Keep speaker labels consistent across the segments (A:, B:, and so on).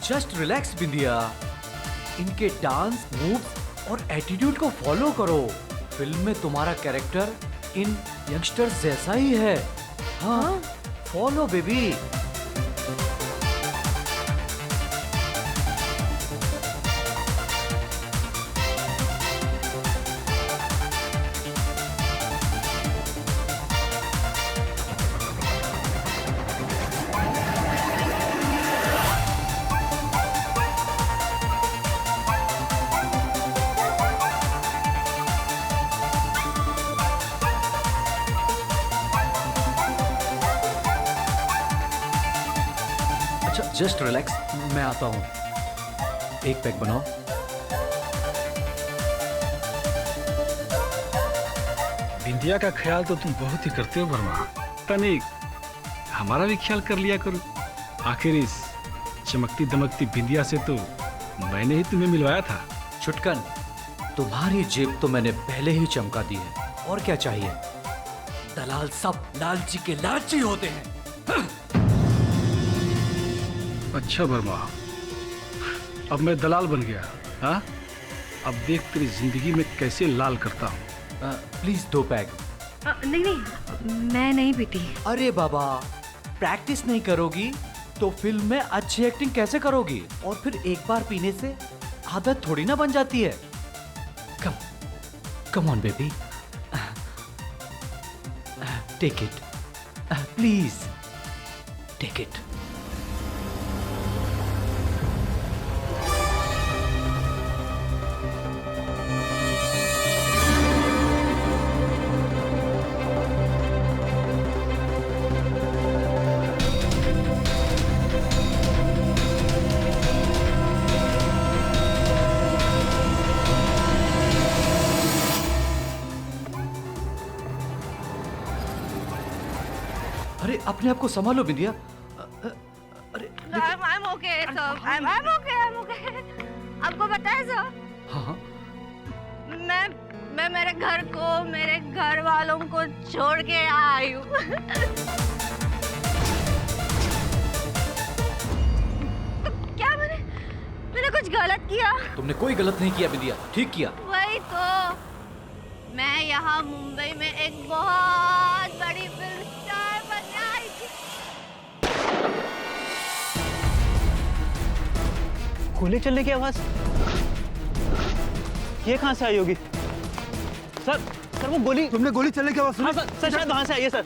A: Just relax बिंदिया, इनके dance moves और attitude को फॉलो करो। फिल्म में तुम्हारा कैरेक्टर इन यंगस्टर्स जैसा ही है। हाँ, फॉलो बेबी। जस्ट रिलैक्स, मैं आता हूँ। एक पैक बनाओ।
B: बिंदिया का ख्याल तो तुम बहुत ही करते हो वर्मा। तनिक हमारा भी ख्याल कर लिया करो। आखिर इस चमकती दमकती बिंदिया से तो मैंने ही तुम्हें मिलवाया था।
A: छुटकन, तुम्हारी जेब तो मैंने पहले ही चमका दी है, और क्या चाहिए? दलाल सब लालची के लालची होते हैं।
B: अच्छा वर्मा, अब मैं दलाल बन गया। हाँ, अब देख तेरी जिंदगी में कैसे लाल करता हूँ।
A: Please 2 pack.
C: नहीं, मैं नहीं पीती।
A: अरे बाबा, प्रैक्टिस नहीं करोगी तो फिल्म में अच्छी एक्टिंग कैसे करोगी? और फिर एक बार पीने से आदत थोड़ी ना बन जाती है। Come on baby, take it, please take it. अरे अपने आप को संभालो बिंदिया। अरे
C: I'm okay, sir. I'm okay. आपको पता है सर?
A: हाँ,
C: मैं मेरे घर को, मेरे घर वालों को छोड़ के आई हूँ। तो क्या मैंने कुछ गलत किया?
A: तुमने कोई गलत नहीं किया बिंदिया, ठीक किया।
C: वही तो, मैं यहाँ मुंबई में एक बहुत बड़ी फिल्म स्टार बनने आई थी।
D: गोली चलने की आवाज ये कहां से आई होगी? सर वो गोली,
E: तुमने गोली चलने की आवाज सुनी?
D: हाँ सर शायद वहां से आई है सर।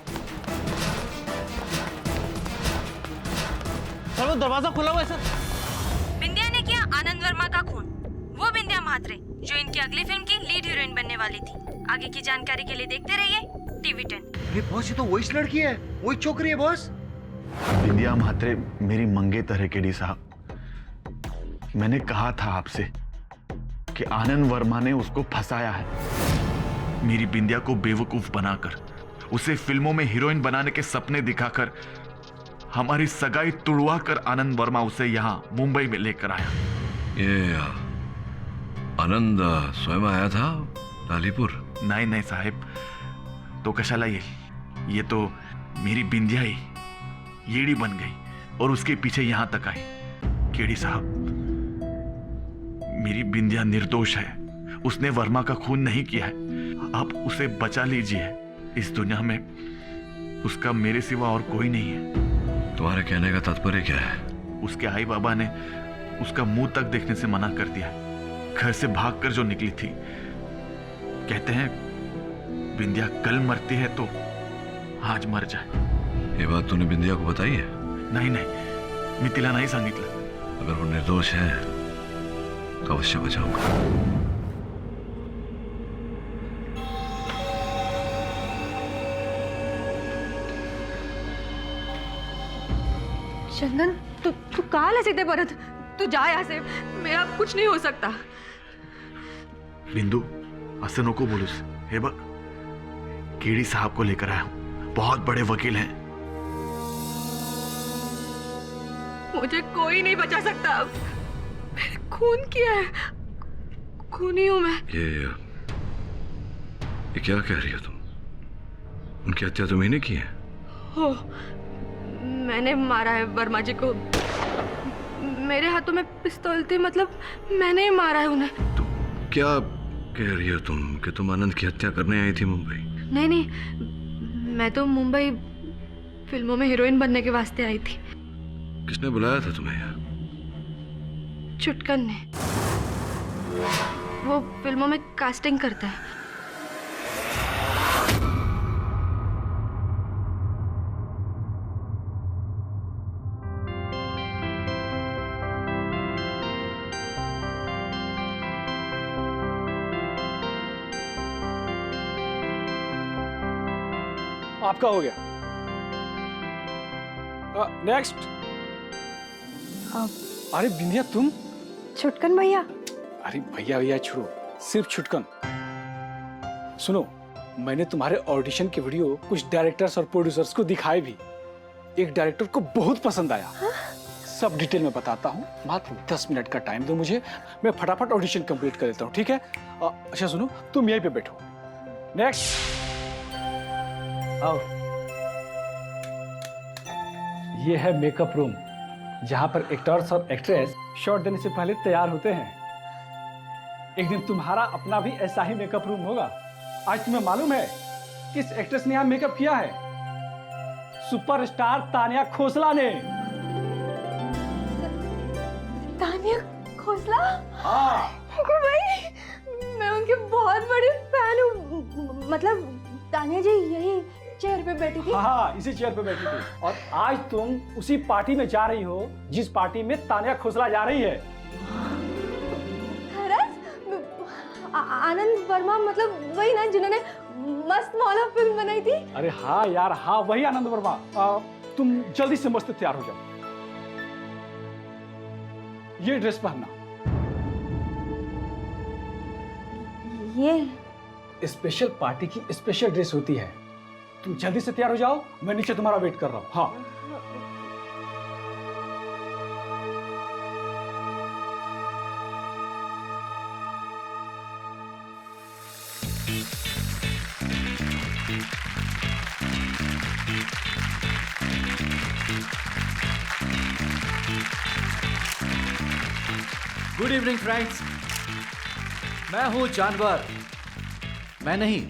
D: वो दरवाजा खुला हुआ है सर।
F: बिंदिया ने किया आनंद वर्मा का खून। वो बिंदिया म्हात्रे जो इनकी अगली फिल्म की लीड हीरोइन बनने वाली थी। आगे की जानकारी के लिए देखते रहिए टीवी 10।
E: ये बॉस, ये तो वही लड़की है, वही छोकरी है बॉस।
G: बिंदिया म्हात्रे मेरी मंगेतर है केडी साहब। मैंने कहा था आपसे कि आनंद वर्मा ने उसको फंसाया है। मेरी बिंदिया को बेवकूफ बनाकर, उसे फिल्मों में हीरोइन बनाने के सपने दिखाकर, हमारी सगाई तुड़वा कर आनंद वर्मा उसे यहाँ मुंबई में लेकर आया।
H: ये आनंद स्वयं आया था लालीपुर?
G: नहीं साहेब, तो कशाला ये तो मेरी बिंदिया ही येड़ी बन गई और उसके पीछे यहां तक आई। केडी साहब, मेरी बिंदिया निर्दोष है, उसने वर्मा का खून नहीं किया है। आप उसे बचा लीजिए, इस दुनिया में उसका मेरे सिवा और कोई नहीं है।
H: तुम्हारे कहने का तात्पर्य क्या है?
G: उसके आई बाबा ने उसका मुंह तक देखने से मना कर दिया। घर से भागकर जो निकली थी। कहते हैं बिंदिया कल मरती है तो आज मर जाए।
H: ये बात तूने बिंदिया को बताई है?
G: नाही नाही, मी तिला नाही सांगितलं।
H: अगर वो निर्दोष है तो अवश्य बचाऊंगा।
F: चंदन, तू काल है सीधे परत। तू जा यहाँ से, मेरा कुछ नहीं हो सकता।
G: बिंदू, असं नको बोलूस। हे बघ, केडी साहब को लेकर आया हूं, बहुत बड़े वकील हैं।
F: मुझे कोई नहीं बचा सकता अब। मैंने खून किया है, खूनी हूं मैं।
H: ये क्या कह रही हो तुम? उनकी हत्या तुम्ही ने की है?
F: हो, मैंने मारा है वर्मा जी को। मेरे हाथों में पिस्तौल थी, मतलब मैंने ही मारा है उन्हें।
H: तो क्या कह रही हो तुम कि तुम आनंद की हत्या करने आई थी मुंबई?
F: नहीं नहीं, मैं तो मुंबई फिल्मों में हीरोइन बनने के वास्ते आई थी।
H: किसने बुलाया था तुम्हें यहाँ?
F: चुटकन ने। वो फिल्मों में कास्टिंग करता है।
B: आपका हो गया। नेक्स्ट। अरे बिंदिया, तुम?
F: चुटकन भैया।
B: अरे भैया छोड़ो, सिर्फ छुटकन। सुनो, मैंने तुम्हारे ऑडिशन के वीडियो कुछ डायरेक्टर्स और प्रोड्यूसर्स को दिखाए भी। एक डायरेक्टर को बहुत पसंद आया। सब डिटेल में बताता हूँ, मात्र 10 मिनट का टाइम दो मुझे, मैं फटाफट ऑडिशन कंप्लीट कर लेता हूँ, ठीक है? अच्छा सुनो, तुम यहीं पे बैठो। नेक्स्ट। आओ। ये है मेकअप रूम, जहां पर एक्टर्स और एक्ट्रेस शॉट देने से पहले तैयार होते हैं। एक दिन तुम्हारा अपना भी ऐसा ही मेकअप रूम होगा। आज तुम्हें मालूम है किस एक्ट्रेस ने यहां मेकअप किया है? सुपरस्टार तानिया खोसला ने।
F: तानिया खोसला?
B: हाँ।
F: भाई, मैं उनकी बहुत बड़ी फैन हूँ। मतलब तानिया जी यही चेयर पे बैठी थी?
B: हाँ, इसी चेयर पे बैठी थी। और आज तुम उसी पार्टी में जा रही हो जिस पार्टी में तानिया खोसला जा रही है।
F: आनंद वर्मा, मतलब वही ना जिन्होंने मस्त मौला फिल्म बनाई थी?
B: अरे हाँ यार, हाँ वही आनंद वर्मा। तुम जल्दी से मस्त तैयार हो जाओ। ये ड्रेस पहनना।
F: ये
B: स्पेशल पार्टी की स्पेशल ड्रेस होती है। तुम जल्दी से तैयार हो जाओ, मैं नीचे तुम्हारा वेट कर रहा हूँ। हाँ।
A: गुड इवनिंग फ्रेंड्स, मैं हूं जानवर। मैं नहीं,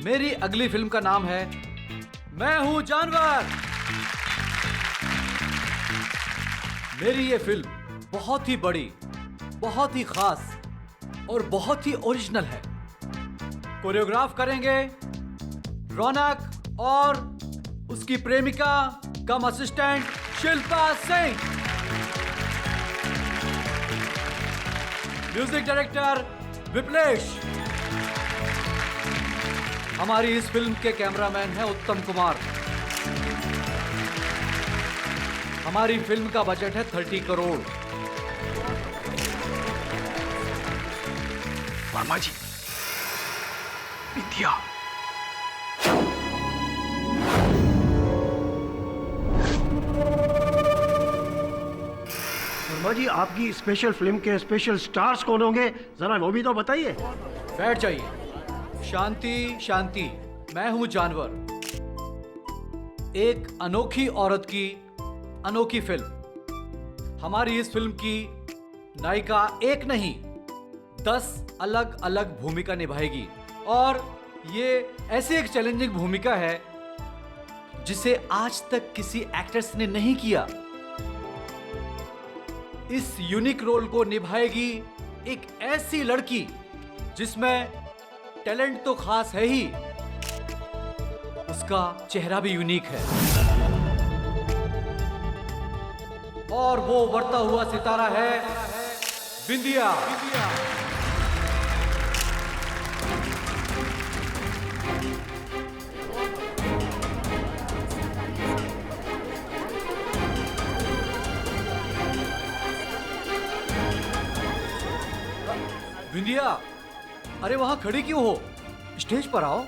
A: मेरी अगली फिल्म का नाम है मैं हूं जानवर। मेरी ये फिल्म बहुत ही बड़ी, बहुत ही खास और बहुत ही ओरिजिनल है। कोरियोग्राफ करेंगे रौनक और उसकी प्रेमिका cum assistant Shilpa Singh. Music director Viplesh. हमारी इस फिल्म के कैमरामैन है उत्तम कुमार। हमारी फिल्म का बजट है 30 करोड़।
B: वर्मा जी, बिंदिया।
E: वर्मा जी, आपकी स्पेशल फिल्म के स्पेशल स्टार्स कौन होंगे, जरा वो भी तो बताइए।
A: बैठ जाइए। शांति शांति, मैं हूं जानवर। एक अनोखी औरत की अनोखी फिल्म। हमारी इस फिल्म की नायिका एक नहीं 10 अलग अलग भूमिका निभाएगी और ये ऐसी एक चैलेंजिंग भूमिका है जिसे आज तक किसी एक्ट्रेस ने नहीं किया। इस यूनिक रोल को निभाएगी एक ऐसी लड़की जिसमें टैलेंट तो खास है ही, उसका चेहरा भी यूनिक है और वो बढ़ता हुआ सितारा है बिंदिया। बिंदिया, अरे वहां खड़ी क्यों हो? स्टेज पर आओ।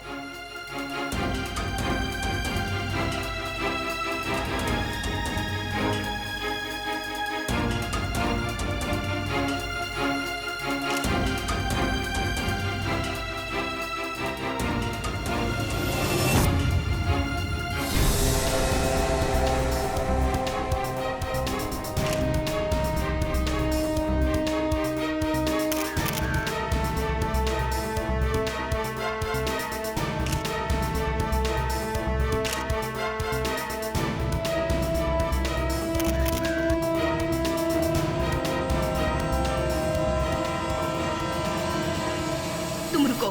F: तुम रुको।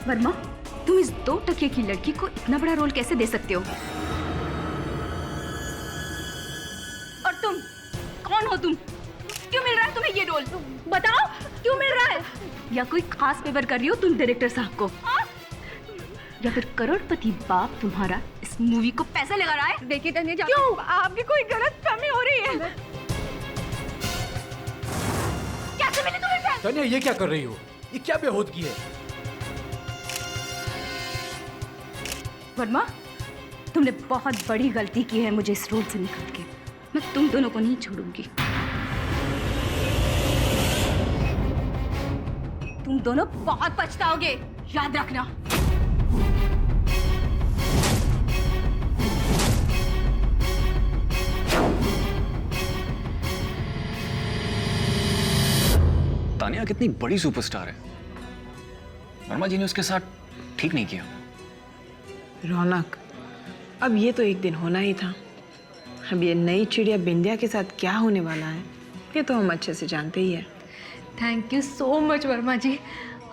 F: वर्मा, तुम इस 2 टके की लड़की को इतना बड़ा रोल कैसे दे सकते हो? और तुम कौन हो? तुम क्यों मिल रहा है तुम्हें ये रोल? बताओ क्यों मिल रहा है? या कोई खास फेवर कर रही हो तुम डायरेक्टर साहब को? या फिर करोड़पति बाप तुम्हारा इस मूवी को पैसा लगा रहा है?
C: देखिए तन्या,
F: क्यों? आपकी कोई गलत फहमी हो रही है। कैसे मिली तुम्हें पैसा?
A: तन्या, ये क्या कर रही हो? ये क्या बेहूदगी है?
F: वर्मा, तुमने बहुत बड़ी गलती की है मुझे इस रोल से निकाल के। मैं तुम दोनों को नहीं छोड़ूंगी। तुम दोनों बहुत पछताओगे, याद रखना।
D: तानिया कितनी बड़ी सुपरस्टार है, वर्मा जी ने उसके साथ ठीक नहीं किया।
I: रौनक, अब ये तो एक दिन होना ही था। अब ये नई चिड़िया बिंदिया के साथ क्या होने वाला है ये तो हम अच्छे से जानते ही हैं।
C: Thank you so much Verma ji,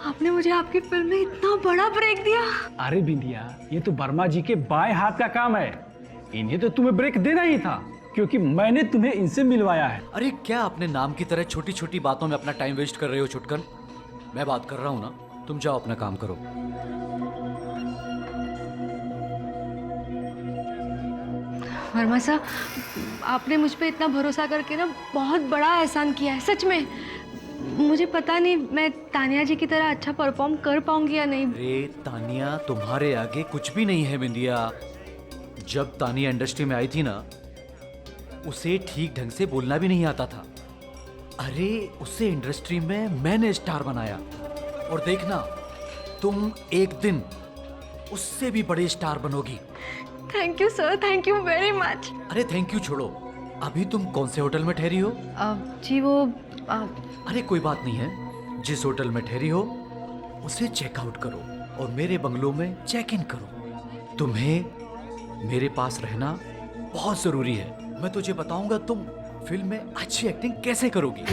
C: आपने मुझे आपकी फिल्म में इतना बड़ा ब्रेक दिया।
B: अरे बिंदिया, ये तो वर्मा जी के बाएं हाथ का काम है। इन्हें तो तुम्हें ब्रेक देना ही था क्योंकि मैंने तुम्हें इनसे मिलवाया है।
A: अरे क्या अपने नाम की तरह छोटी छोटी बातों में अपना टाइम वेस्ट कर रहे हो छुटकन? मैं बात कर रहा हूँ ना, तुम जाओ अपना काम करो।
C: वर्मा साहब, आपने मुझ पे इतना भरोसा करके ना बहुत बड़ा एहसान किया है, सच में। मुझे पता नहीं मैं तानिया जी की तरह अच्छा परफॉर्म कर पाऊंगी या नहीं।
A: अरे तानिया, तुम्हारे आगे कुछ भी नहीं है बिंदिया। जब तानिया इंडस्ट्री में आई थी ना, उसे ठीक ढंग से बोलना भी नहीं आता था। अरे उसे इंडस्ट्री में मैंने स्टार बनाया और देखना, तुम एक दिन उससे भी बड़े स्टार बनोगी।
C: Thank you sir, thank you very much.
A: अरे थैंक यू छोड़ो, अभी तुम कौन से होटल में ठहरी हो?
C: जी वो
A: अरे कोई बात नहीं है, जिस होटल में ठहरी हो उसे चेकआउट करो और मेरे बंगलो में चेक इन करो। तुम्हें मेरे पास रहना बहुत जरूरी है। मैं तुझे बताऊंगा तुम फिल्म में अच्छी एक्टिंग कैसे करोगी।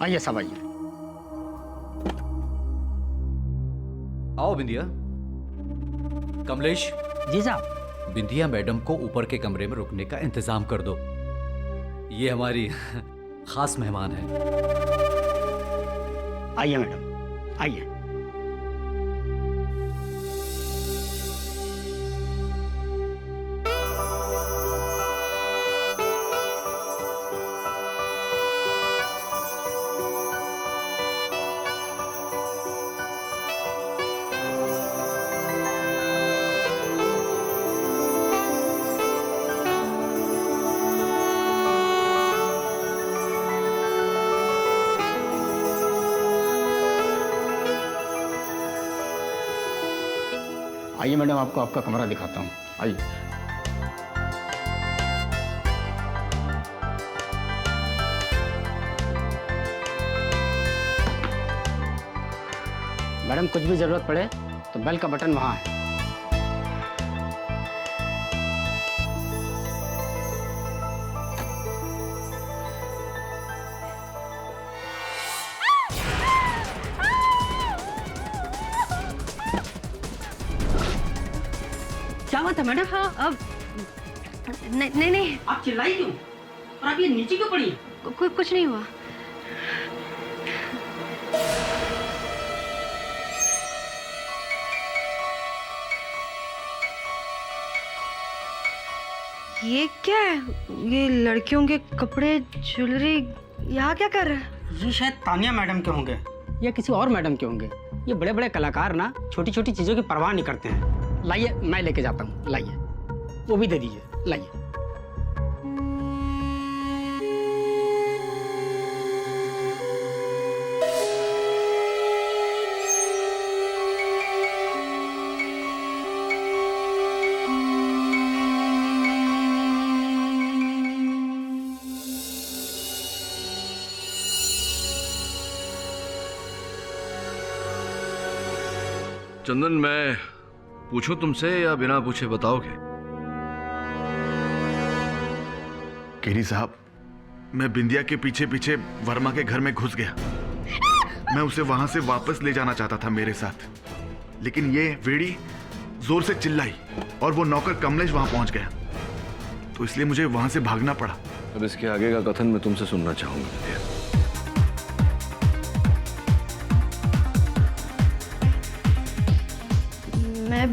E: आइए सब आइए।
A: आओ बिंदिया। कमलेश,
J: जी साहब।
A: बिंदिया मैडम को ऊपर के कमरे में रुकने का इंतजाम कर दो। ये हमारी खास मेहमान है।
E: आइए मैडम, आइए।
J: आइए मैडम, आपको आपका कमरा दिखाता हूँ, आइए। मैडम कुछ भी ज़रूरत पड़े तो बेल का बटन वहाँ है।
F: क्या बात है मैडम?
C: हाँ अब नहीं नहीं,
J: आप चिल्लाई क्यों और आप ये नीचे क्यों पड़ी?
C: कुछ नहीं हुआ। ये क्या है? ये लड़कियों के कपड़े, ज्वेलरी यहाँ क्या कर रहे हैं?
J: ये शायद तानिया मैडम के होंगे या किसी और मैडम के होंगे। ये बड़े बड़े कलाकार ना छोटी छोटी चीज़ों की परवाह नहीं करते हैं। लाइए मैं लेके जाता हूँ, लाइए, वो भी दे दीजिए, लाइए।
H: चंदन, मैं पूछूं तुमसे या बिना पूछे बताओगे?
G: केरी साहब, मैं बिंदिया के पीछे पीछे वर्मा के घर में घुस गया। मैं उसे वहां से वापस ले जाना चाहता था मेरे साथ, लेकिन ये वेड़ी जोर से चिल्लाई और वो नौकर कमलेश वहां पहुंच गया, तो इसलिए मुझे वहां से भागना पड़ा।
H: अब इसके आगे का कथन मैं तुमसे सुनना चाहूंगा।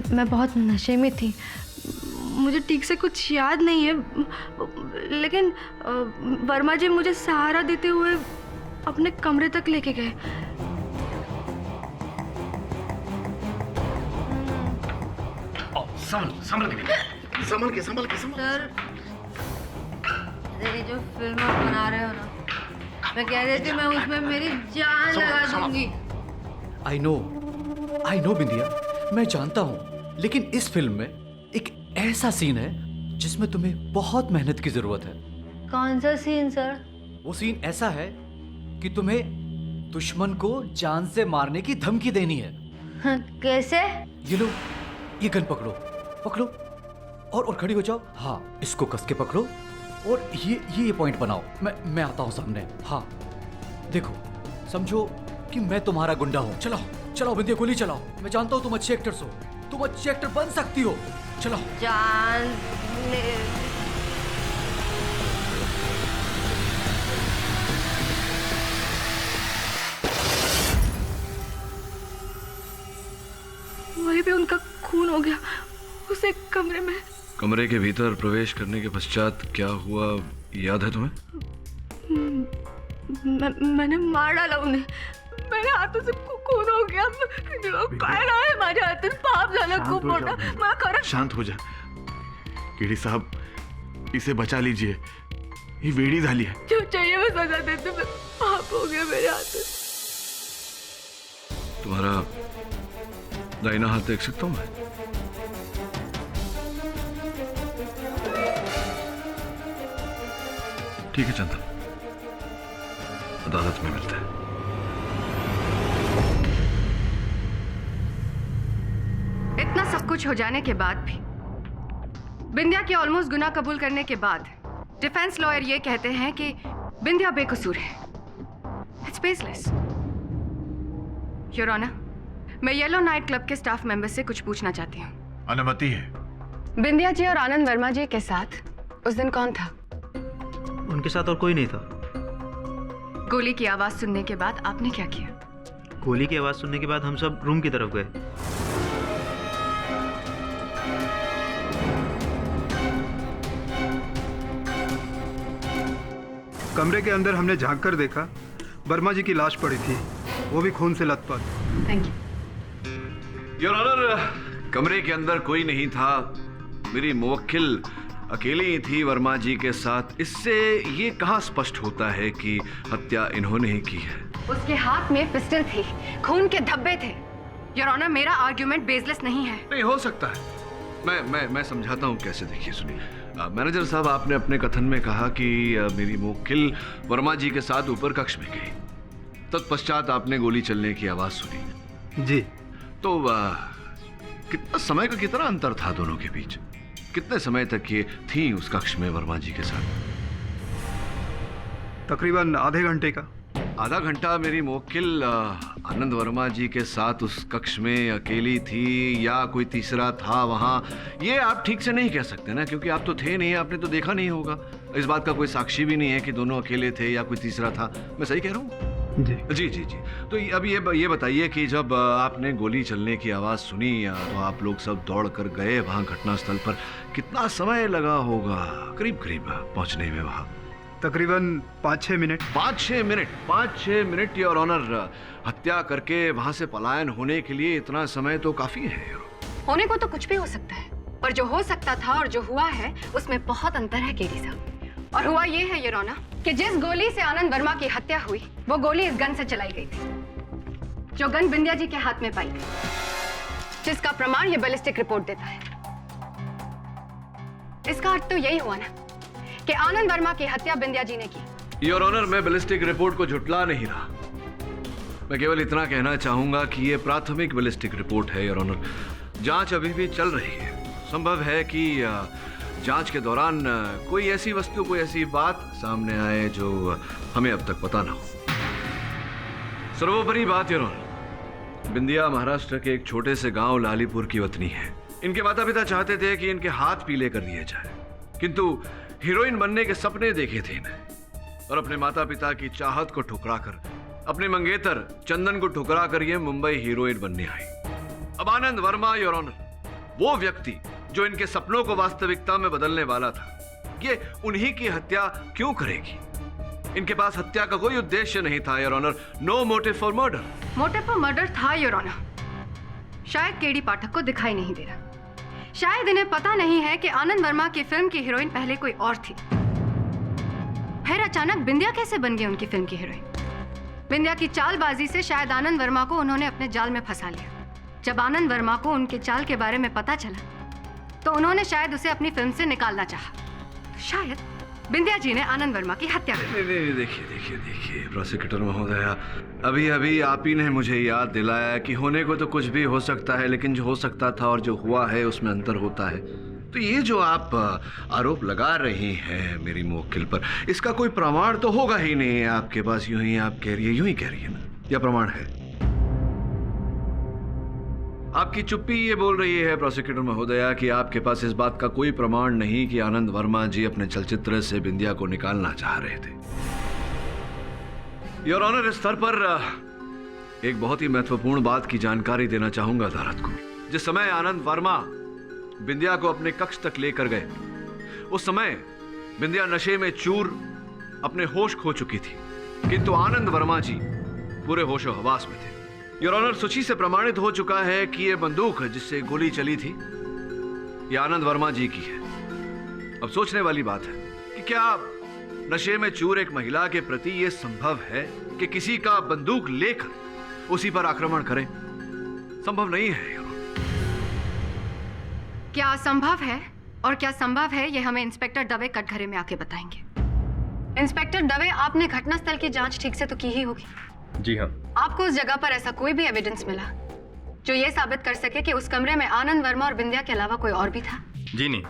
C: मैं बहुत नशे में थी, मुझे ठीक से कुछ याद नहीं है, लेकिन वर्मा जी मुझे सहारा देते हुए अपने कमरे तक लेके गए।
E: संभल के।
C: सर, ये जो फिल्म आप बना रहे हो ना, मैं कह रही थी मैं उसमें मेरी जान लगा दूंगी।
A: आई नो बिंदिया, मैं जानता हूँ, लेकिन इस फिल्म में एक ऐसा सीन है जिसमें तुम्हें बहुत मेहनत की जरूरत है।
C: कौन सा सीन सर?
A: वो सीन ऐसा है कि तुम्हें दुश्मन को जान से मारने की धमकी देनी है।
C: कैसे?
A: ये लो, ये गन पकड़ो और खड़ी हो जाओ। हाँ, इसको कस के पकड़ो और ये पॉइंट बनाओ। मैं आता हूँ सामने। हाँ देखो, समझो कि मैं तुम्हारा गुंडा हूँ। चलाओ बिंदिया, गोली चलाओ। मैं जानता हूँ तुम अच्छे एक्टर्स हो, तुम अच्छे एक्टर बन सकती हो। चलाओ।
C: जान ले। वहीं पे उनका खून हो गया, उसे कमरे में।
H: कमरे के भीतर प्रवेश करने के पश्चात क्या हुआ याद है तुम्हें?
C: मैंने मार डाला उन्हें, मेरे हाथों से खून हो गया। हमारे हाथों पाप झाला खूप मोठा। मैं खरं।
G: शांत हो जा केडी साहब, इसे बचा लीजिए, ये वेड़ी झाली है।
C: जो चाहिए मैं सजा देती, मैं पाप हो गया मेरे हाथों।
H: तुम्हारा दाहिना हाथ देख सकता हूँ मैं? ठीक है चंदन, अदालत में मिलते हैं।
K: इतना सब कुछ हो जाने के बाद भी, बिंदिया के ऑलमोस्ट गुनाह कबूल करने के बाद, डिफेंस लॉयर ये कहते हैं कि बिंदिया बेकसूर है। It's baseless. योर ऑनर, मैं येलो नाइट क्लब के स्टाफ मेंबर से कुछ पूछना चाहती हूँ।
G: अनुमति है।
K: बिंदिया जी और आनंद वर्मा जी के साथ उस दिन कौन था?
L: उनके साथ और कोई नहीं था।
K: गोली की आवाज सुनने के बाद आपने क्या किया?
L: गोली की आवाज सुनने के बाद हम सब रूम की तरफ गए।
M: कमरे के अंदर हमने झांक कर देखा, वर्मा जी की लाश पड़ी थी, वो भी खून से लथपथ।
K: Thank you.
H: योर ऑनर, कमरे के अंदर कोई नहीं था। मेरी मुवक्किल अकेली ही थी वर्मा जी के साथ। इससे ये कहाँ स्पष्ट होता है कि हत्या इन्होंने ही की है?
K: उसके हाथ में पिस्टल थी, खून के धब्बे थे। योर ऑनर, मेरा आर्ग्यूमेंट बेसलेस नहीं है।
H: नहीं हो सकता है, मैं समझाता हूँ कैसे। देखिए सुनिए, मैनेजर साहब, आपने अपने कथन में कहा कि मेरी मुवक्किल वर्मा जी के साथ ऊपर कक्ष में गई, तत्पश्चात आपने गोली चलने की आवाज सुनी।
M: जी।
H: तो कितना समय का कितना अंतर था दोनों के बीच? कितने समय तक ये थी उस कक्ष में वर्मा जी के साथ?
M: तकरीबन आधे घंटे का।
H: आधा घंटा मेरी मुवक्किल आनंद वर्मा जी के साथ उस कक्ष में अकेली थी या कोई तीसरा था वहां, ये आप ठीक से नहीं कह सकते ना, क्योंकि आप तो थे नहीं, आपने तो देखा नहीं होगा। इस बात का कोई साक्षी भी नहीं है कि दोनों अकेले थे या कोई तीसरा था। मैं सही कह रहा हूँ?
M: जी
H: जी जी जी। तो अब ये बताइए कि जब आपने गोली चलने की आवाज़ सुनी तो आप लोग सब दौड़ कर गए वहाँ घटनास्थल पर, कितना समय लगा होगा करीब करीब पहुँचने में वहाँ?
M: तकरीबन 5-6 मिनट।
H: 5-6 minute your honour. हत्या करके वहाँ से पलायन होने के लिए इतना समय तो काफ़ी है।
K: होने को तो कुछ भी हो सकता है, पर जो हो सकता था और जो हुआ है उसमें बहुत अंतर है केडी साहब। और हुआ ये है योर ऑनर कि जिस गोली से आनंद वर्मा की हत्या हुई वो गोली इस गन से चलाई गई थी, जो गन बिंदिया जी के हाथ में पाई गई, जिसका प्रमाण ये बैलिस्टिक रिपोर्ट देता है। इसका अर्थ तो यही हुआ ना कि आनंद वर्मा की हत्या बिंदिया जी ने की।
H: योर ऑनर, मैं बैलिस्टिक रिपोर्ट को झुटला नहीं रहा, मैं केवल इतना कहना चाहूंगा कि ये प्राथमिक बैलिस्टिक रिपोर्ट है योर ऑनर। जांच अभी भी चल रही है। संभव है कि जांच के दौरान कोई ऐसी वस्तु, कोई ऐसी बात सामने आए जो हमें अब तक पता ना हो। सर्वोपरि बात योर ऑनर, बिंदिया महाराष्ट्र के एक छोटे से गांव लालीपुर की वतनी है। इनके माता पिता चाहते थे कि इनके हाथ पीले कर दिए जाए, किंतु हीरोइन बनने के सपने देखे थे इन्हें, और अपने माता पिता की चाहत को ठुकरा कर, अपने मंगेतर चंदन को ठुकरा कर ये मुंबई हीरोइन बनने आई। अब आनंद वर्मा योर ऑनर, वो व्यक्ति जो इनके सपनों को वास्तविकता में बदलने वाला था, ये उन्हीं की हत्या क्यों करेगी? इनके पास हत्या का कोई उद्देश्य नहीं था your honour. No motive for murder.
K: Motive for murder था योर ऑनर, शायद केडी पाठक को दिखाई नहीं दे रहा। शायद इन्हें पता नहीं है कि आनंद वर्मा की फिल्म की हीरोइन पहले कोई और थी, फिर अचानक बिंदिया कैसे बन गई उनकी फिल्म की हीरोइन। बिंदिया की चालबाजी से शायद आनंद वर्मा को उन्होंने अपने जाल में फंसा लिया। जब आनंद वर्मा को उनके चाल के बारे में पता चला तो उन्होंने शायद उसे अपनी फिल्म से निकालना चाहा। तो शायद बिंदिया जी ने आनंद वर्मा की हत्या कर दी।
H: नहीं, देखिए प्रोसिक्यूटर महोदया, अभी अभी आप ही ने मुझे याद दिलाया कि होने को तो कुछ भी हो सकता है, लेकिन जो हो सकता था और जो हुआ है उसमें अंतर होता है। तो ये जो आप आरोप लगा रही हैं मेरी मुवक्किल पर, इसका कोई प्रमाण तो होगा ही नहीं है आपके पास। यूं ही आप कह रही है, यूं ही कह रही है ना, या प्रमाण है? आपकी चुप्पी ये बोल रही है प्रोसिक्यूटर महोदया कि आपके पास इस बात का कोई प्रमाण नहीं कि आनंद वर्मा जी अपने चलचित्र से बिंदिया को निकालना चाह रहे थे। योर ऑनर, इस स्तर पर एक बहुत ही महत्वपूर्ण बात की जानकारी देना चाहूंगा अदालत को। जिस समय आनंद वर्मा बिंदिया को अपने कक्ष तक लेकर गए, उस समय बिंदिया नशे में चूर अपने होश खो चुकी थी, किंतु आनंद वर्मा जी पूरे होशो हवास में थे। योर ऑनर, सूची से प्रमाणित हो चुका है कि यह बंदूक जिससे गोली चली थी, यह आनंद वर्मा जी की है। अब सोचने वाली बात है कि क्या नशे में चूर एक महिला के प्रति यह संभव है कि किसी का बंदूक लेकर उसी पर आक्रमण करे? संभव नहीं है।
K: क्या संभव है और क्या संभव है, यह हमें इंस्पेक्टर दवे कटघरे में आके बताएंगे। इंस्पेक्टर दवे, आपने घटनास्थल की जांच ठीक से तो की ही होगी।
N: जी हाँ।
K: आपको उस जगह पर ऐसा कोई भी एविडेंस मिला जो ये साबित कर सके कि उस कमरे में आनंद वर्मा और बिंदिया के अलावा कोई और भी था?
N: जी नहीं,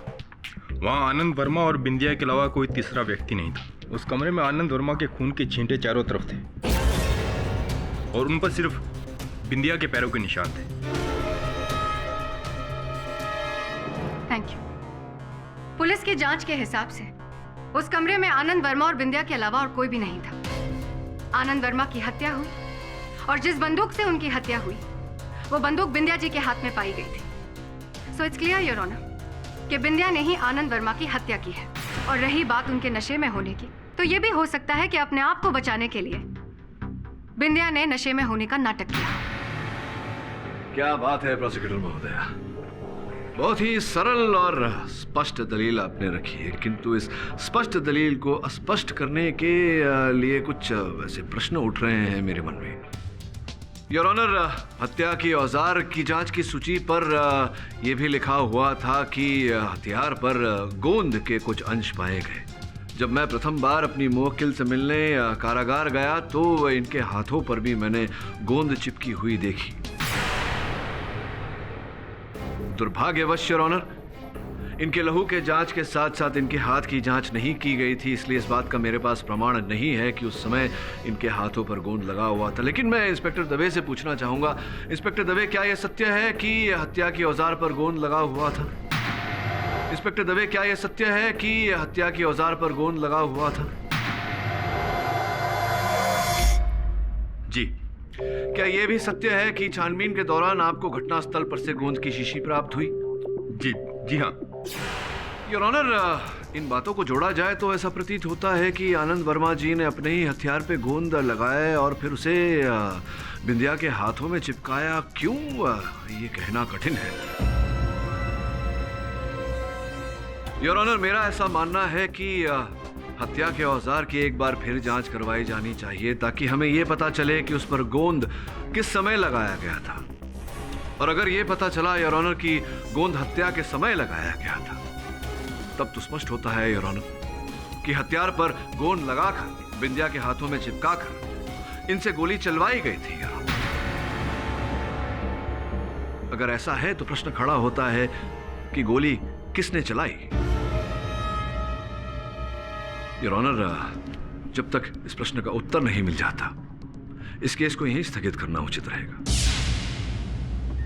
N: वहाँ आनंद वर्मा और बिंदिया के अलावा कोई तीसरा व्यक्ति नहीं था। उस कमरे में आनंद वर्मा के खून के छींटे चारों तरफ थे और उन पर सिर्फ बिंदिया के पैरों के निशान थे।
K: Thank you. पुलिस की जांच के हिसाब से उस कमरे में आनंद वर्मा और बिंदिया के अलावा और कोई भी नहीं था। आनंद वर्मा की हत्या हुई और जिस बंदूक से उनकी हत्या हुई वो बंदूक बिंदिया जी के हाथ में पाई गई थी। So it's clear your honour कि बिंदिया ने ही आनंद वर्मा की हत्या की है। और रही बात उनके नशे में होने की, तो ये भी हो सकता है कि अपने आप को बचाने के लिए बिंदिया ने नशे में होने का नाटक किया।
H: क्या बात है प्रोसिक्यूटर महोदया, बहुत ही सरल और स्पष्ट दलील आपने रखी है, किंतु इस स्पष्ट दलील को स्पष्ट करने के लिए कुछ वैसे प्रश्न उठ रहे हैं मेरे मन में। योर ऑनर, हत्या की औजार की जांच की सूची पर यह भी लिखा हुआ था कि हथियार पर गोंद के कुछ अंश पाए गए। जब मैं प्रथम बार अपनी मुवक्किल से मिलने कारागार गया तो इनके हाथों पर भी मैंने गोंद चिपकी हुई देखी। दुर्भाग्यवश योर ऑनर, इनके लहू के जांच के साथ साथ इनके हाथ की जांच नहीं की गई थी, इसलिए इस बात का मेरे पास प्रमाण नहीं है कि उस समय इनके हाथों पर गोंद लगा हुआ था। लेकिन मैं इंस्पेक्टर दवे से पूछना चाहूंगा, इंस्पेक्टर दवे, क्या यह सत्य है कि हत्या की औजार पर गोंद लगा हुआ था? इंस्पेक्टर दवे, क्या यह सत्य है कि हत्या की औजार पर गोंद लगा हुआ था? जी। क्या यह भी सत्य है कि छानबीन के दौरान आपको घटनास्थल पर से गोंद की शीशी प्राप्त हुई?
N: जी हाँ।
H: योर ऑनर, इन बातों को जोड़ा जाए तो ऐसा प्रतीत होता है कि आनंद वर्मा जी ने अपने ही हथियार पे गोंद लगाए और फिर उसे बिंदिया के हाथों में चिपकाया। क्यों, ये कहना कठिन है। योर ऑनर, मेरा ऐसा मानना है कि हत्या के औजार की एक बार फिर जांच करवाई जानी चाहिए ताकि हमें यह पता चले कि उस पर गोंद किस समय लगाया गया था। और अगर यह पता चला योर ऑनर कि गोंद हत्या के समय लगाया गया था, तब तो स्पष्ट होता है योर ऑनर कि हथियार पर गोंद लगाकर बिंदिया के हाथों में चिपकाकर इनसे गोली चलवाई गई थी योर ऑनर। अगर ऐसा है तो प्रश्न खड़ा होता है कि गोली किसने चलाई? योर ऑनर, जब तक इस प्रश्न का उत्तर नहीं मिल जाता, इस केस को यहीं स्थगित करना उचित रहेगा।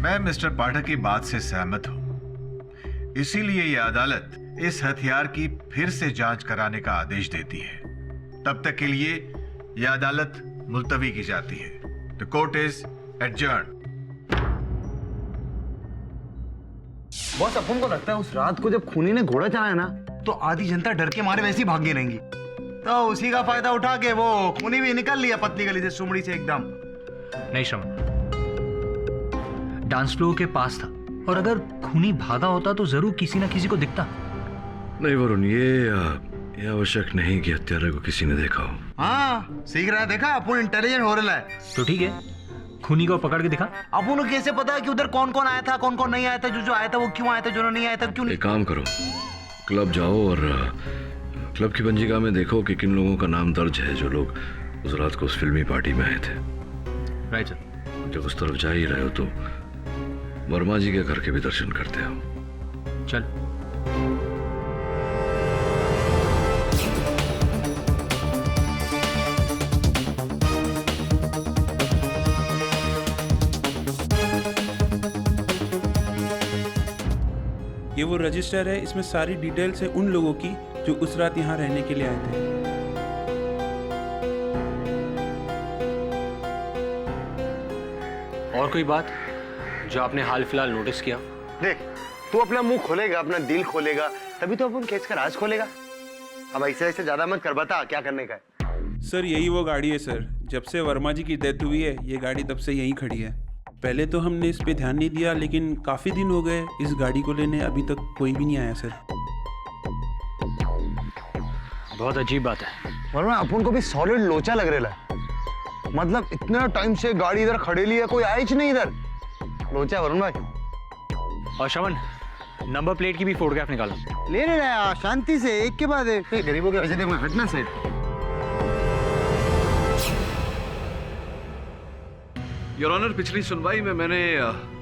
O: मैं मिस्टर पाठक की बात से सहमत हूं। इसीलिए यह अदालत इस हथियार की फिर से जांच कराने का आदेश देती है। तब तक के लिए यह अदालत मुलतवी की जाती है। The court is adjourn.
P: Boss, अपन को लगता है उस रात को जब खूनी ने घोड़ा चलाया ना, तो आधी जनता डर के मारे वैसे ही भाग गई रहेंगी। तो उसी का फायदा उठा के वो खूनी भी निकल लिया पतली गली से, सुमड़ी से एकदम।
Q: नहीं श्रवण, डांस फ्लोर के पास था और अगर खूनी भागा होता तो जरूर किसी ना किसी को दिखता।
H: नहीं वरुण, ये आवश्यक नहीं कि हत्यारे को किसी ने देखा हो।
P: हाँ, सीख रहा है, देखा अपन इंटेलिजेंट हो रहा है।
Q: तो ठीक है, खूनी को पकड़ के दिखा।
P: अपन को कैसे पता है कि उधर कौन कौन आया था, कौन कौन नहीं आया था, जो आया था वो क्यों आया था, जो नहीं आया था क्यों नहीं?
H: एक काम करो, क्लब जाओ और क्लब की पंजिका में देखो कि किन लोगों का नाम दर्ज है जो लोग उस रात को उस फिल्मी पार्टी में आए थे।
Q: Right sir.
H: जब उस तरफ जा ही रहे हो तो वर्मा जी के घर के भी दर्शन करते हो।
Q: चल।
R: ये वो रजिस्टर है, इसमें सारी डिटेल्स है उन लोगों की जो उस रात यहाँ रहने के लिए आए थे।
Q: और कोई बात जो आपने हाल फिलहाल नोटिस किया?
P: देख, तू अपना मुंह खोलेगा, अपना दिल खोलेगा, तभी तो अपन केस का राज खोलेगा। अब ऐसे ऐसे ज्यादा मत कर, बता क्या करने का है।
R: सर, यही वो गाड़ी है सर। जब से वर्मा जी की डेथ हुई है, ये गाड़ी तब से यहीं खड़ी है। पहले तो हमने इस पे ध्यान नहीं दिया, लेकिन काफी दिन हो गए इस गाड़ी को लेने, अभी तक कोई भी नहीं आया सर।
Q: बहुत अजीब बात है।
P: वर्मा, अपन को भी सॉलिड लोचा लग रहा है। मतलब इतना टाइम से गाड़ी इधर खड़ेली है, कोई आया ही नहीं इधर। लोचा वरुण भाई।
Q: और श्रवण, नंबर प्लेट की भी फोटोग्राफ निकालो।
P: ले रहा शांति से, एक के बाद एक। गरीबों के वजह देखो, हटना साइड।
H: योर ऑनर, पिछली सुनवाई में मैंने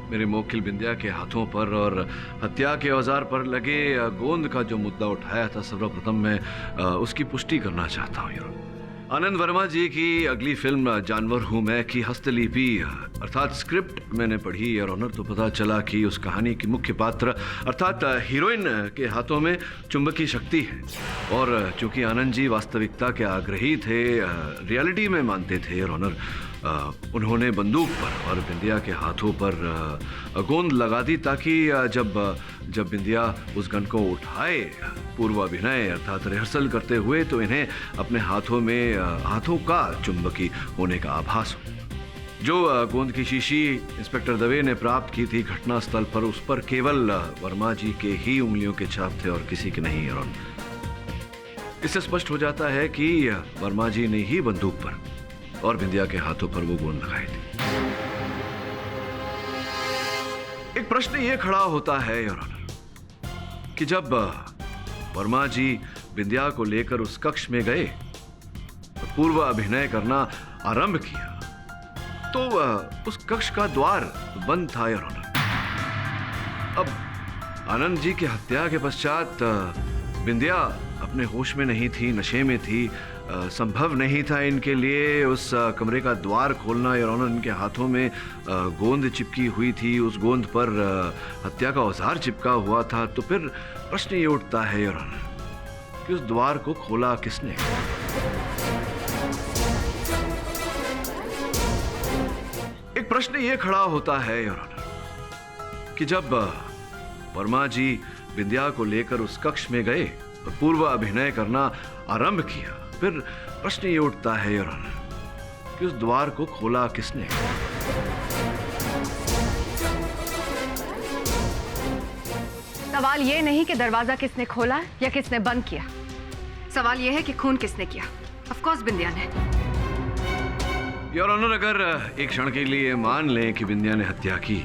H: मेरे मुवक्किल बिंदिया के हाथों पर और हत्या के औजार पर लगे गोंद का जो मुद्दा उठाया था, सर्वप्रथम मैं उसकी पुष्टि करना चाहता हूँ। योर ऑनर, आनंद वर्मा जी की अगली फिल्म जानवर हूँ मैं की हस्तलिपि अर्थात स्क्रिप्ट मैंने पढ़ी योर ऑनर, तो पता चला कि उस कहानी की मुख्य पात्र अर्थात हीरोइन के हाथों में चुंबकीय शक्ति है। और चूंकि आनंद जी वास्तविकता के आग्रही थे, रियलिटी में मानते थे योर ऑनर, उन्होंने बंदूक पर और बिंदिया के हाथों पर गोंद लगा दी ताकि जब बिंदिया उस गन को उठाए पूर्वाभिनय अर्थात रिहर्सल करते हुए तो इन्हें अपने हाथों का चुंबकी होने का आभास हो। जो गोंद की शीशी इंस्पेक्टर दवे ने प्राप्त की थी घटनास्थल पर, उस पर केवल वर्मा जी के ही उंगलियों के छाप थे और किसी के नहीं। और इससे स्पष्ट हो जाता है कि वर्मा जी ने ही बंदूक पर और बिंदिया के हाथों पर वो गोंद लगाई थी। एक प्रश्न ये खड़ा होता है योर ऑनर कि जब वर्मा जी बिंदिया को लेकर उस कक्ष में गए और पूर्व अभिनय करना आरंभ किया तो उस कक्ष का द्वार बंद था योर ऑनर। अब आनंद जी की हत्या के पश्चात बिंदिया अपने होश में नहीं थी, नशे में थी, संभव नहीं था इनके लिए उस कमरे का द्वार खोलना योर ऑनर। इनके हाथों में गोंद चिपकी हुई थी, उस गोंद पर हत्या का औजार चिपका हुआ था। तो फिर प्रश्न ये उठता है योर ऑनर कि उस द्वार को खोला किसने? एक प्रश्न ये खड़ा होता है योर ऑनर कि जब वर्मा जी बिंदिया को लेकर उस कक्ष में गए और पूर्व अभिनय करना आरंभ किया, फिर प्रश्न ये उठता है योर ऑनर कि उस द्वार को खोला किसने?
K: सवाल ये नहीं कि दरवाजा किसने खोला या किसने बंद किया, सवाल ये है कि खून किसने किया। ऑफ कोर्स बिंदिया ने।
H: योर ऑनर, अगर एक क्षण के लिए मान लें कि बिंदिया ने हत्या की,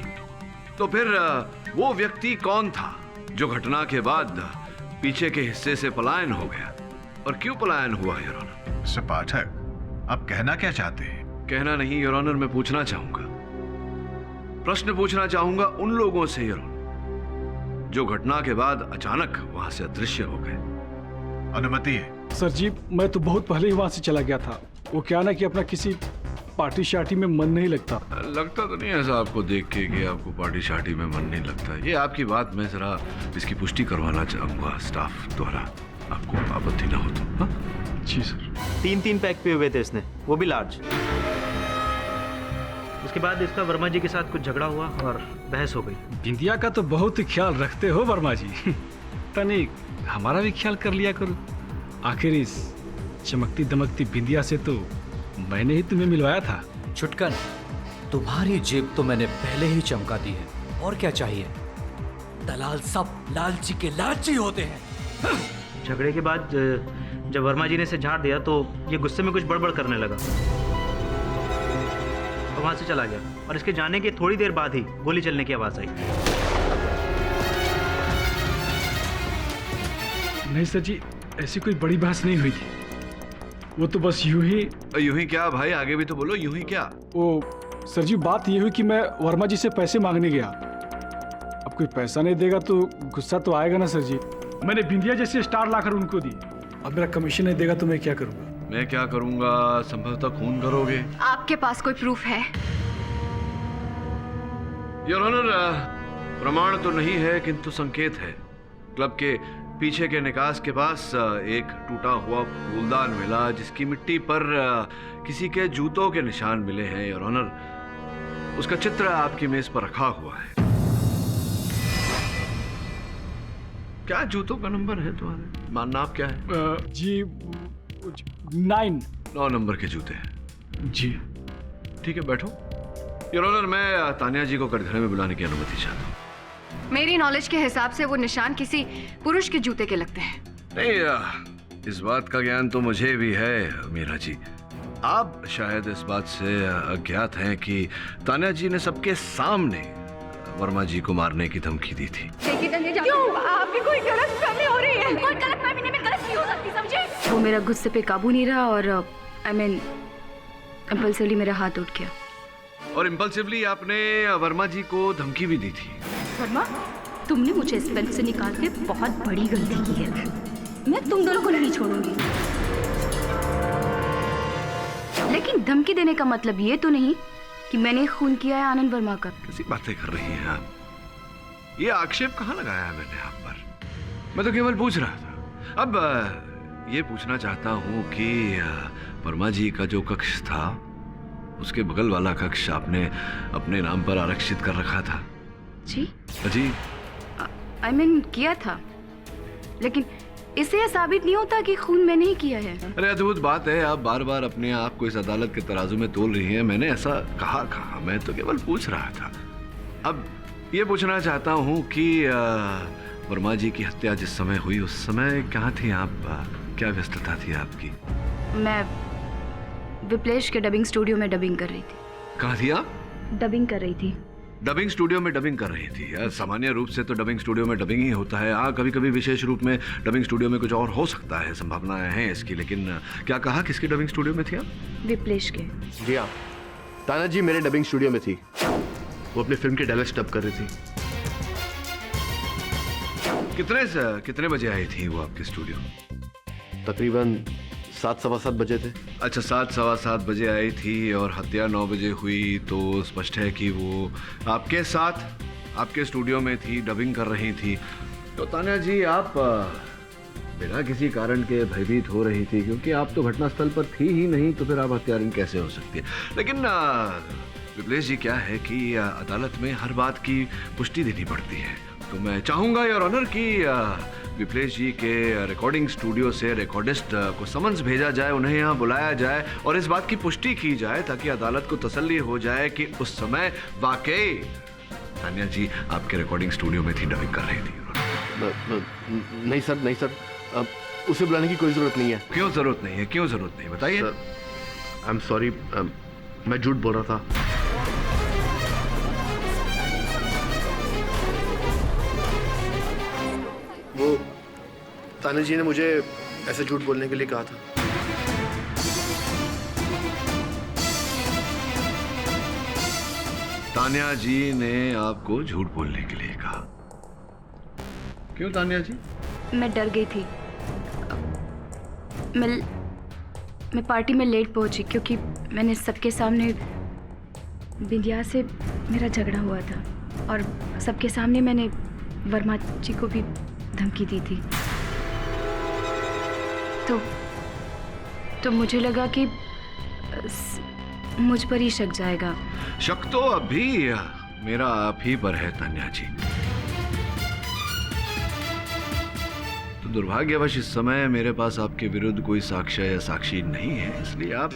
H: तो फिर वो व्यक्ति कौन था जो घटना के बाद पीछे के हिस्से से पलायन हो गया, और क्यों पलायन हुआ योर ऑनर?
O: मिस्टर पाठक, आप कहना क्या चाहते हैं?
H: कहना नहीं योर ऑनर, मैं पूछना चाहूंगा, प्रश्न पूछना चाहूंगा उन लोगों से योर ऑनर जो घटना के बाद अचानक वहां से अदृश्य हो गए।
O: अनुमति है।
B: सर जी, मैं तो बहुत पहले ही वहां से चला गया था। वो क्या ना कि अपना किसी पार्टी शार्टी में मन नहीं लगता।
H: लगता तो नहीं ऐसा आपको देख के कि आपको पार्टी शार्टी में मन नहीं लगता। ये आपकी बात मैं जरा इसकी पुष्टि करवाना चाहूंगा स्टाफ द्वारा, आपको आपत्ति ना हो तो। हाँ
B: जी सर।
L: 3 पैक पिए हुए थे इसने, वो भी लार्ज। उसके बाद इसका वर्मा जी के साथ कुछ झगड़ा हुआ और बहस हो गई।
B: बिंदिया का तो बहुत ही ख्याल रखते हो वर्मा जी। तनिक हमारा भी ख्याल कर लिया करो। आखिर इस चमकती दमकती बिंदिया से तो मैंने ही तुम्हें मिलवाया था।
A: छुटकन, तुम्हारी जेब तो मैंने पहले ही चमका दी है, और क्या चाहिए? दलाल सब लालची के लालची होते हैं।
L: झगड़े के बाद जब वर्मा जी ने इसे झाड़ दिया तो ये गुस्से में कुछ बड़बड़ करने लगा और वहां से चला गया, और इसके जाने के थोड़ी देर बाद ही गोली चलने की आवाज आई।
B: नहीं सर जी, ऐसी कोई बड़ी बहस नहीं हुई थी। वो तो बस यूं ही
H: क्या भाई, आगे भी तो बोलो, यूं ही क्या?
B: वो सर जी, बात ये हुई कि मैं वर्मा जी से पैसे मांगने गया। अब कोई पैसा नहीं देगा तो गुस्सा तो आएगा ना सर जी। मैंने बिंदिया जैसे स्टार लाकर उनको दी, अब मेरा कमीशन नहीं देगा तो मैं क्या करूंगा?
H: मैं क्या करूंगा? संभवतः खून करोगे।
K: आपके पास कोई प्रूफ है?
H: योर ऑनर, प्रमाण तो नहीं है किंतु संकेत है। क्लब के पीछे के निकास के पास एक टूटा हुआ फूलदान मिला जिसकी मिट्टी पर किसी के जूतों के निशान मिले हैं योर ऑनर। उसका चित्र आपकी मेज पर रखा हुआ है। क्या जूतों का नंबर है तुम्हारे? नाप क्या है?
B: जी 9
H: नंबर के जूते हैं।
B: जी
H: ठीक है, बैठो। योर ऑनर, मैं तानिया जी को कटघरे में बुलाने की अनुमति चाहता हूँ।
K: मेरी नॉलेज के हिसाब से वो निशान किसी पुरुष के जूते के लगते हैं।
H: नहीं, इस बात का ज्ञान तो मुझे भी है मीरा जी। आप शायद इस बात से अज्ञात हैं कि तानिया जी ने सबके सामने वर्मा जी को मारने की धमकी दी थी।
F: क्यों? आपकी कोई गलतफहमी हो रही है। कोई गलतफहमी नहीं, मैं गलत नहीं हो सकती, समझे?
K: वो मेरा गुस्से पे काबू नहीं रहा और इम्पल्सिवली मेरा हाथ उठ गया।
H: और इम्पल्सिवली आपने वर्मा जी को धमकी भी दी थी।
F: वर्मा, तुमने मुझे इस बैंक से निकाल के बहुत बड़ी गलती की है। मैं तुम दोनों को नहीं छोड़ूंगी।
K: लेकिन धमकी देने का मतलब ये तो नहीं कि मैंने खून किया है आनंद वर्मा का।
H: कैसी बातें कर रही हैं आप? ये आक्षेप कहाँ लगाया है मैंने आप पर? मैं तो केवल पूछ रहा था। अब ये पूछना चाहता हूँ कि वर्मा जी का जो कक्ष था, उसके बगल वाला कक्ष आपने अपने नाम पर आरक्षित कर रखा था।
K: जी
H: जी
K: किया था, लेकिन इससे यह साबित नहीं होता कि खून मैंने ही किया है।
H: अरे अद्भुत बात है, आप बार बार अपने आप को इस अदालत के तराजू में तोल रही हैं। मैंने ऐसा कहा, मैं तो केवल पूछ रहा था। अब ये पूछना चाहता हूँ कि वर्मा जी की हत्या जिस समय हुई उस समय कहाँ थी आप? क्या व्यस्तता थी आपकी?
K: मैं विप्लेश के डबिंग स्टूडियो में डबिंग कर रही थी।
H: कहाँ थी आप?
K: डबिंग कर रही थी।
H: डबिंग स्टूडियो में डबिंग कर रही थी। यार सामान्य रूप से तो डबिंग स्टूडियो में डबिंग ही होता है। हाँ, कभी कभी विशेष रूप में डबिंग स्टूडियो में कुछ और हो सकता है, संभावनाएं हैं इसकी। लेकिन क्या कहा, किसकी डबिंग स्टूडियो में थी आप?
F: विप्लेश के।
S: जी हाँ, ताना जी मेरे डबिंग स्टूडियो में थी। वो अपनी फिल्म के डायलॉग्स डब कर रही थी।
H: कितने बजे आई थी वो आपके स्टूडियो?
S: तकरीबन 7-7:15 बजे थे।
H: अच्छा, 7-7:15 बजे आई थी और हत्या 9 बजे हुई, तो स्पष्ट है कि वो आपके साथ आपके स्टूडियो में थी, डबिंग कर रही थी। तो तान्या जी, आप बिना किसी कारण के भयभीत हो रही थी, क्योंकि आप तो घटनास्थल पर थी ही नहीं, तो फिर आप हत्यारिन कैसे हो सकती है? लेकिन विप्लेश जी, क्या है कि अदालत में हर बात की पुष्टि देनी पड़ती है। तो मैं चाहूंगा योर ऑनर कि विप्लेश जी के रिकॉर्डिंग स्टूडियो से रिकॉर्डिस्ट को समन्स भेजा जाए, उन्हें यहाँ बुलाया जाए और इस बात की पुष्टि की जाए, ताकि अदालत को तसल्ली हो जाए कि उस समय वाकई तान्या जी आपके रिकॉर्डिंग स्टूडियो में थी, डबिंग कर रही थी।
S: नहीं सर, उसे बुलाने की कोई जरूरत नहीं है।
H: क्यों जरूरत नहीं है? क्यों जरूरत नहीं, बताइए।
S: आई एम सॉरी, मैं झूठ बोल रहा था। वो तान्या जी ने मुझे ऐसे झूठ बोलने के लिए कहा था।
H: तान्या जी ने आपको झूठ बोलने के लिए कहा? क्यों तान्या जी?
F: मैं डर गई थी। मैं पार्टी में लेट पहुंची क्योंकि मैंने सबके सामने बिंदिया से मेरा झगड़ा हुआ था और सबके सामने मैंने वर्मा जी को भी धमकी दी थी। तो मुझे लगा कि मुझ पर ही शक जाएगा।
H: शक तो अभी मेरा आप ही पर है तान्या जी। तो दुर्भाग्यवश इस समय मेरे पास आपके विरुद्ध कोई साक्ष्य या साक्षी नहीं है, इसलिए आप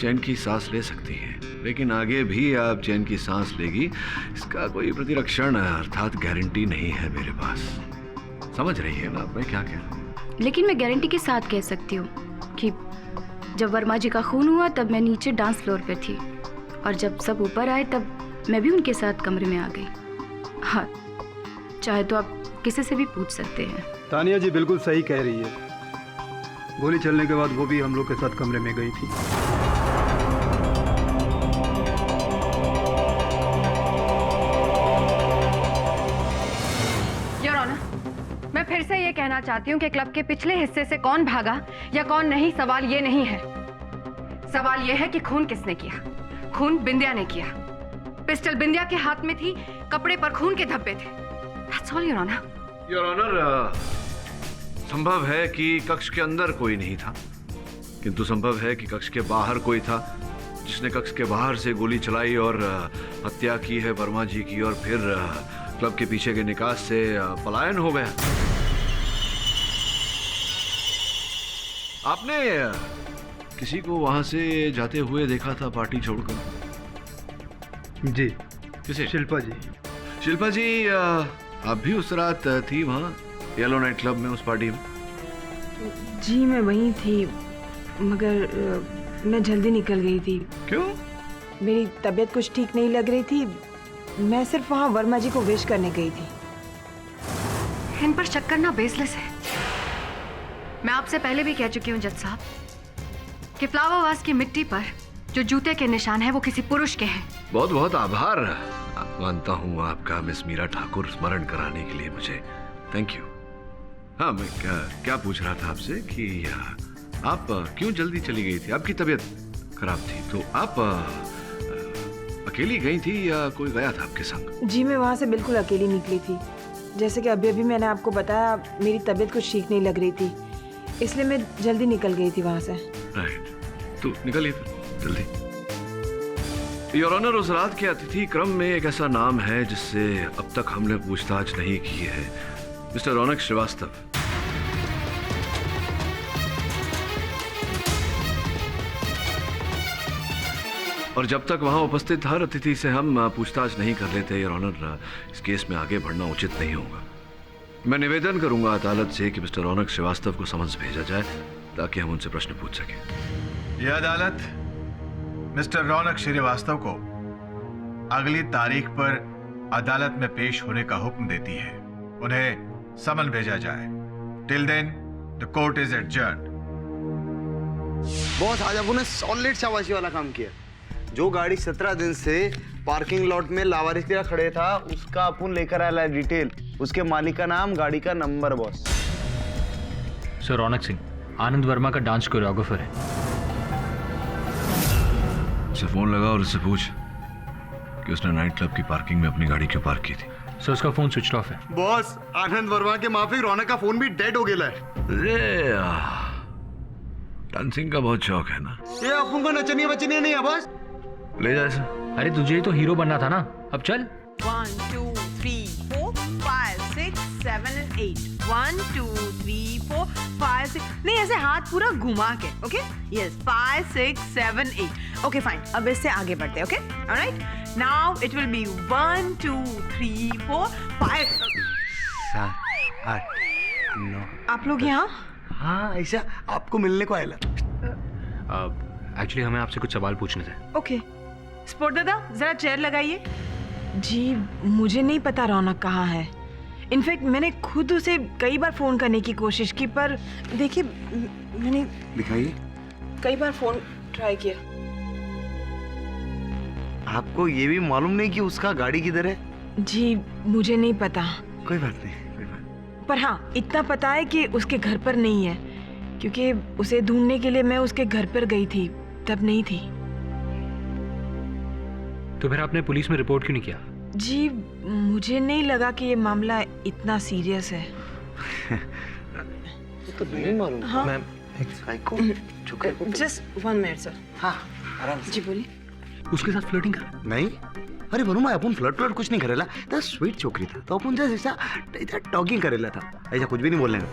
H: चैन की सांस ले सकती हैं। लेकिन आगे भी आप चैन की सांस लेगी, इसका कोई प्रतिरक्षण अर्थात गारंटी नहीं है मेरे पास। समझ रही है ना आप मैं क्या कह रहा हूँ?
F: लेकिन मैं गारंटी के साथ कह सकती हूँ कि जब वर्मा जी का खून हुआ तब मैं नीचे डांस फ्लोर पे थी और जब सब ऊपर आए तब मैं भी उनके साथ कमरे में आ गई। हाँ, चाहे तो आप किसी से भी पूछ सकते हैं।
M: तानिया जी बिल्कुल सही कह रही है। गोली चलने के बाद वो भी हम लोग के साथ कमरे में गई थी।
K: योर ऑनर, मैं फिर से ये कहना चाहती हूँ कि क्लब के पिछले हिस्से से कौन भागा या कौन नहीं, सवाल ये नहीं है। सवाल ये है कि खून किसने किया। खून बिंदिया ने किया। पिस्टल बिंदिया के हाथ में थी, कपड़े पर खून के धब्बे थे। That's all, your honour.
H: Your honour, संभव है कि कक्ष के अंदर कोई नहीं था, किंतु संभव है कि कक्ष के बाहर कोई था जिसने कक्ष के बाहर से गोली चलाई और हत्या की है वर्मा जी की, और फिर क्लब के पीछे के निकास से पलायन हो गया। आपने किसी को वहां से जाते हुए देखा था पार्टी छोड़कर?
M: जी। किसे? शिल्पा जी।
H: शिल्पा जी, आप भी उस रात थी वहां येलो नाइट क्लब में, उस पार्टी में?
I: जी मैं वहीं थी, मगर मैं जल्दी निकल गई थी।
H: क्यों?
I: मेरी तबीयत कुछ ठीक नहीं लग रही थी। मैं सिर्फ वहाँ वर्मा जी को विश करने गई थी।
K: इन पर शक करना बेसलेस है। मैं आपसे पहले भी कह चुकी हूँ जज साहब कि फ्लावरवास की मिट्टी पर जो जूते के निशान हैं वो किसी पुरुष के हैं।
H: बहुत बहुत आभार मानता हूँ आपका मिस मीरा ठाकुर, स्मरण कराने के लिए मुझे। Thank you. हाँ, मैं क्या पूछ रहा था आपसे कि आप क्यों जल्दी चली गई थी? आपकी तबीयत खराब थी, तो आप अकेली गई थी या कोई गया था आपके संग?
I: जी मैं वहाँ से बिल्कुल अकेली निकली थी। जैसे कि अभी मैंने आपको बताया, मेरी तबीयत कुछ ठीक नहीं लग रही थी, इसलिए मैं जल्दी निकल गई थी वहाँ से।
H: राइट, तो निकलिए फिर जल्दी। योर ऑनर, उस रात के अतिथि क्रम में एक ऐसा नाम है जिससे अब तक हमने पूछताछ नहीं की है, मिस्टर रौनक श्रीवास्तव। और जब तक वहां उपस्थित हर अतिथि से हम पूछताछ नहीं कर लेते योर ऑनर, इस केस में आगे बढ़ना उचित नहीं होगा। मैं निवेदन करूंगा अदालत से कि मिस्टर रौनक श्रीवास्तव को समन्स भेजा जाए ताकि हम उनसे प्रश्न पूछ सकें।
O: यह अदालत मिस्टर रौनक श्रीवास्तव को अगली तारीख पर अदालत में पेश होने का हुक्म देती है, उन्हें समन भेजा जाए। Till then the court is adjourned.
P: Boss, आज आपने सॉलिड शाबाशी वाला काम किया। जो गाड़ी 17 दिन से पार्किंग लॉट में लावारिस की तरह खड़े था, उसका अपन लेकर आया है डिटेल, उसके मालिक का नाम, गाड़ी का नंबर। बॉस
Q: सर, रौनक सिंह आनंद वर्मा का डांस कोरियोग्राफर है।
H: उसे फोन लगा और उससे पूछ कि उसने नाइट क्लब की पार्किंग में अपनी गाड़ी क्यों पार्क की थी।
Q: सर, उसका फोन स्विच ऑफ है।
P: बॉस, आनंद वर्मा के माफिक रौनक का फोन भी डेड हो गया है।
H: डांसिंग का बहुत शौक है ना?
P: ये अपन को नचनिया बचनिया नहीं है बॉस।
H: ले जा इसे।
Q: अरे तुझे ही तो हीरो बनना था ना, अब चल।
I: 1 2 3 4 5 6 7 and 8 1 2 3 4 5 6 नहीं, ऐसे हाथ पूरा घुमा के। Okay, yes, 5 6 7 8। ओके फाइन, अब इससे आगे बढ़ते हैं। Okay, alright, now it will be 1 2 3 4 5
P: 7 8 9।
I: आप लोग यहाँ?
P: हाँ, ऐसा आपको मिलने को आया।
Q: एक्चुअली हमें आपसे कुछ सवाल पूछने थे।
I: ओके, स्पोर्ट दादा जरा चेयर लगाइए। जी, मुझे नहीं पता रौनक कहाँ है। इनफैक्ट मैंने खुद उसे कई बार फोन करने की कोशिश की, पर देखिए मैंने
P: दिखाइए
I: कई बार फोन ट्राई किया।
P: आपको ये भी मालूम नहीं कि उसका गाड़ी किधर है?
I: जी, मुझे नहीं पता।
P: कोई बात नहीं, कोई बात।
I: पर हाँ, इतना पता है कि उसके घर पर नहीं है, क्योंकि उसे ढूंढने के लिए मैं उसके घर पर गई थी, तब नहीं थी।
Q: तो फिर आपने पुलिस में रिपोर्ट क्यों नहीं किया?
I: जी, मुझे नहीं लगा कि ये मामला इतना सीरियस है।
P: तो नहीं मालूम।
I: हाँ?
P: Ma'am,
I: just 1 minute sir.
P: हाँ, आराम से।
I: जी बोलिए।
P: उसके साथ फ्लर्टिंग कर? नहीं, अरे वर्मा, अपन फ्लर्ट कुछ नहीं करेला। तो स्वीट छोकरी था, तो अपन जैसे ऐसा टॉकिंग करेला था, ऐसा कुछ भी नहीं बोलने का।